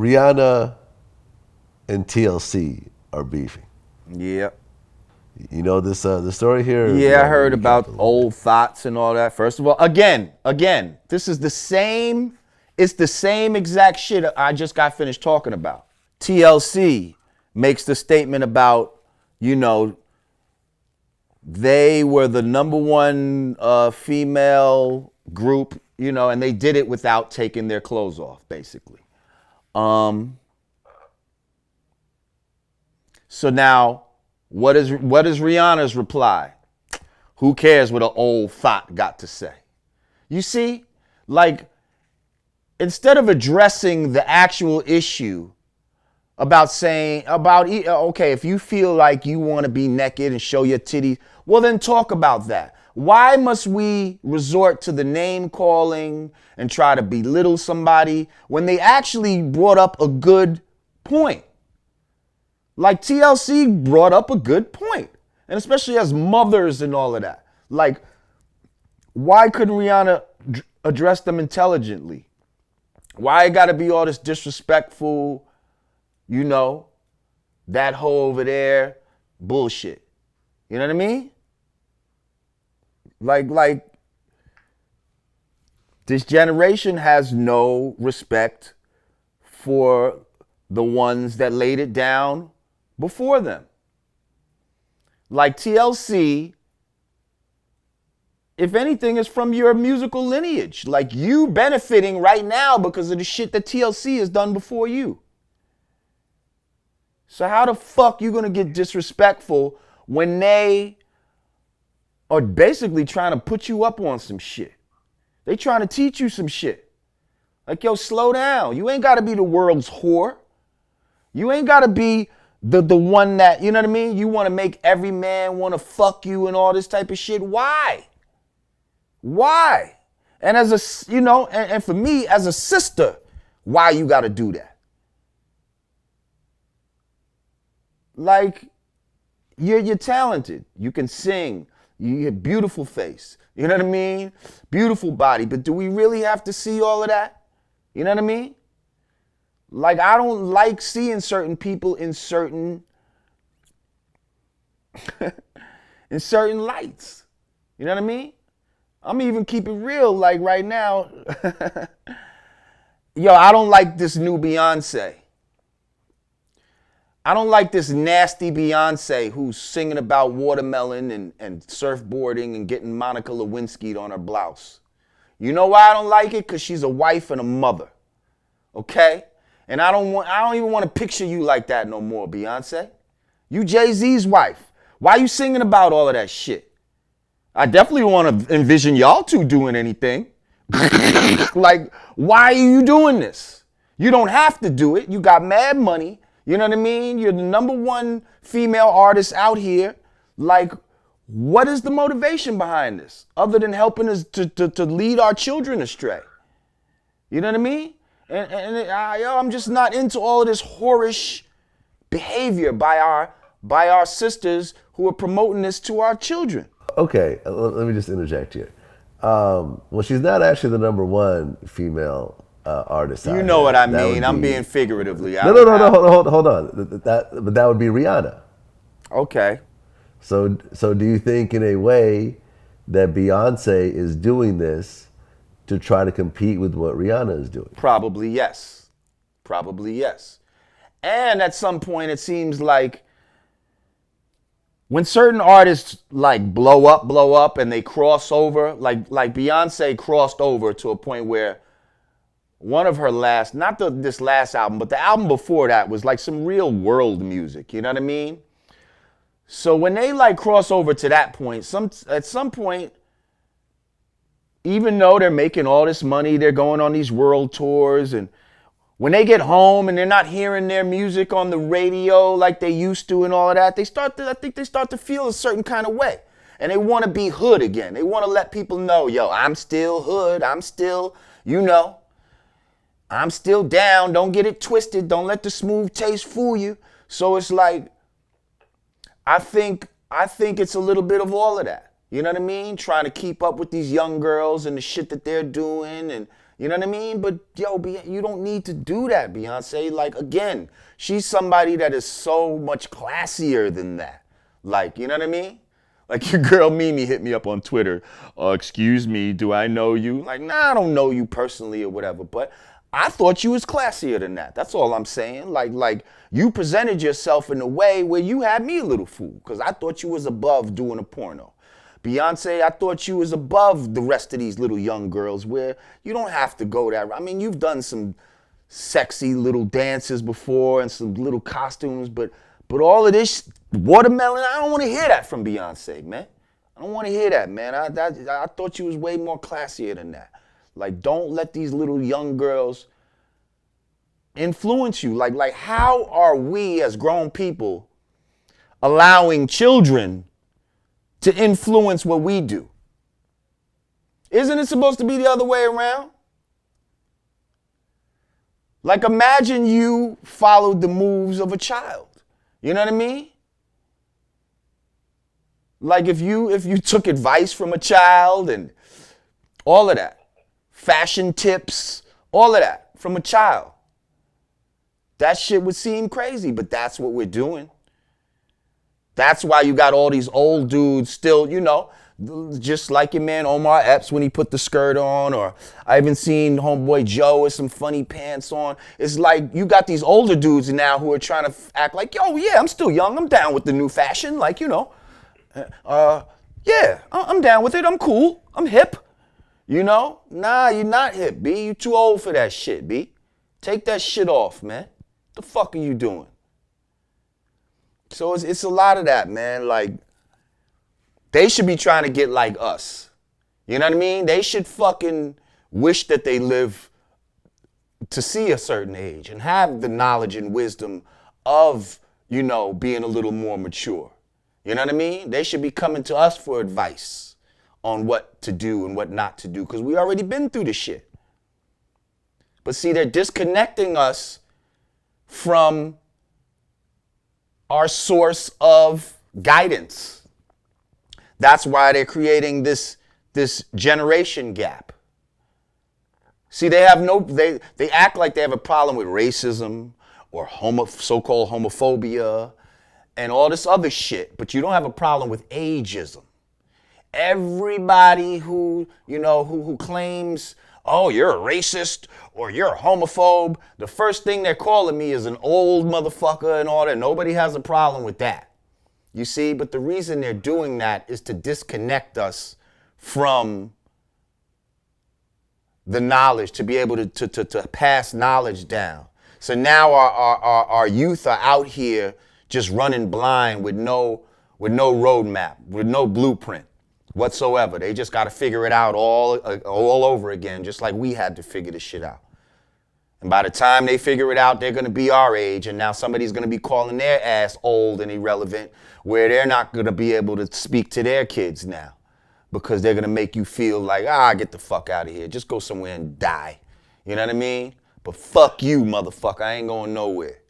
Rihanna and TLC are beefing. Yeah. You know this the story here? Yeah, I heard about old thoughts and all that. First of all, again, this is it's the same exact shit I just got finished talking about. TLC makes the statement about, they were the number one female group, and they did it without taking their clothes off, basically. So now, what is Rihanna's reply? Who cares what an old thought got to say? You see, like, instead of addressing the actual issue okay, if you feel like you want to be naked and show your titties, well, then talk about that. Why must we resort to the name calling and try to belittle somebody when they actually brought up a good point? Like, TLC brought up a good point, and especially as mothers and all of that. Like, why couldn't Rihanna address them intelligently? Why it got to be all this disrespectful, that hoe over there bullshit? You know what I mean? Like this generation has no respect for the ones that laid it down before them. Like TLC, if anything, is from your musical lineage. Like, you benefiting right now because of the shit that TLC has done before you. So how the fuck you gonna get disrespectful when they are basically trying to put you up on some shit? They trying to teach you some shit. Like, yo, slow down. You ain't gotta be the world's whore. You ain't gotta be the one that, you know what I mean? You wanna make every man wanna fuck you and all this type of shit. Why? Why? And as a, and for me, as a sister, why you gotta do that? Like, you're talented. You can sing. You have beautiful face. You know what I mean? Beautiful body. But do we really have to see all of that? You know what I mean? Like, I don't like seeing certain people in certain lights. You know what I mean? I'm even keep it real, like right now. Yo, I don't like this new Beyonce. I don't like this nasty Beyonce who's singing about watermelon and surfboarding and getting Monica Lewinsky on her blouse. You know why I don't like it? Because she's a wife and a mother. Okay? And I don't even want to picture you like that no more, Beyonce. You Jay-Z's wife. Why you singing about all of that shit? I definitely want to envision y'all two doing anything. Like, why are you doing this? You don't have to do it. You got mad money. You know what I mean? You're the number one female artist out here. Like, what is the motivation behind this? Other than helping us to lead our children astray. You know what I mean? I'm just not into all of this whorish behavior by our sisters who are promoting this to our children. Okay, let me just interject here. Well, she's not actually the number one female artist. You know what I mean? I'm being figuratively. No, hold on. But that would be Rihanna. Okay. So do you think in a way that Beyonce is doing this to try to compete with what Rihanna is doing? Probably yes. And at some point, it seems like when certain artists like blow up and they cross over, like Beyonce crossed over to a point where one of her last, not this last album, but the album before that was like some real world music, you know what I mean? So when they like cross over to that point, at some point, even though they're making all this money, they're going on these world tours, and when they get home and they're not hearing their music on the radio like they used to and all of that, I think they start to feel a certain kind of way. And they want to be hood again. They want to let people know, yo, I'm still hood. I'm still, I'm still down. Don't get it twisted. Don't let the smooth taste fool you. So it's like, I think it's a little bit of all of that. You know what I mean? Trying to keep up with these young girls and the shit that they're doing and, You know what I mean? But yo, you don't need to do that, Beyonce. Like, again, she's somebody that is so much classier than that. Like, you know what I mean? Like, your girl Mimi hit me up on Twitter. Excuse me, do I know you? Like, nah, I don't know you personally or whatever. But I thought you was classier than that. That's all I'm saying. Like you presented yourself in a way where you had me a little fool. Because I thought you was above doing a porno. Beyonce, I thought you was above the rest of these little young girls where you don't have to go that. I mean, you've done some sexy little dances before and some little costumes, but all of this watermelon, I don't want to hear that from Beyonce, man. I don't want to hear that, man. I thought you was way more classier than that. Like, don't let these little young girls influence you. Like how are we as grown people allowing children to influence what we do? Isn't it supposed to be the other way around? Like, imagine you followed the moves of a child. You know what I mean? Like, if you took advice from a child and all of that, fashion tips, all of that from a child, that shit would seem crazy, but that's what we're doing. That's why you got all these old dudes still, you know, just like your man Omar Epps when he put the skirt on, or I even seen homeboy Joe with some funny pants on. It's like you got these older dudes now who are trying to act like, yo, yeah, I'm still young. I'm down with the new fashion. Like, you know, yeah, I'm down with it. I'm cool. I'm hip. You know? Nah, you're not hip, B. You too old for that shit, B. Take that shit off, man. What the fuck are you doing? So it's a lot of that, man. Like, they should be trying to get like us. You know what I mean? They should fucking wish that they live to see a certain age and have the knowledge and wisdom of, you know, being a little more mature. You know what I mean? They should be coming to us for advice on what to do and what not to do, because we already been through the shit. But see, they're disconnecting us from our source of guidance. That's why they're creating this generation gap. See, they act like they have a problem with racism or so-called homophobia and all this other shit, but you don't have a problem with ageism. Everybody who claims, oh, you're a racist or you're a homophobe, the first thing they're calling me is an old motherfucker and all that. Nobody has a problem with that. You see, but the reason they're doing that is to disconnect us from the knowledge, to be able to pass knowledge down. So now our youth are out here just running blind with no roadmap, with no blueprint whatsoever. They just got to figure it out all over again, just like we had to figure this shit out. And by the time they figure it out, they're going to be our age, and now somebody's going to be calling their ass old and irrelevant, where they're not going to be able to speak to their kids now, because they're going to make you feel like, get the fuck out of here. Just go somewhere and die. You know what I mean? But fuck you, motherfucker. I ain't going nowhere.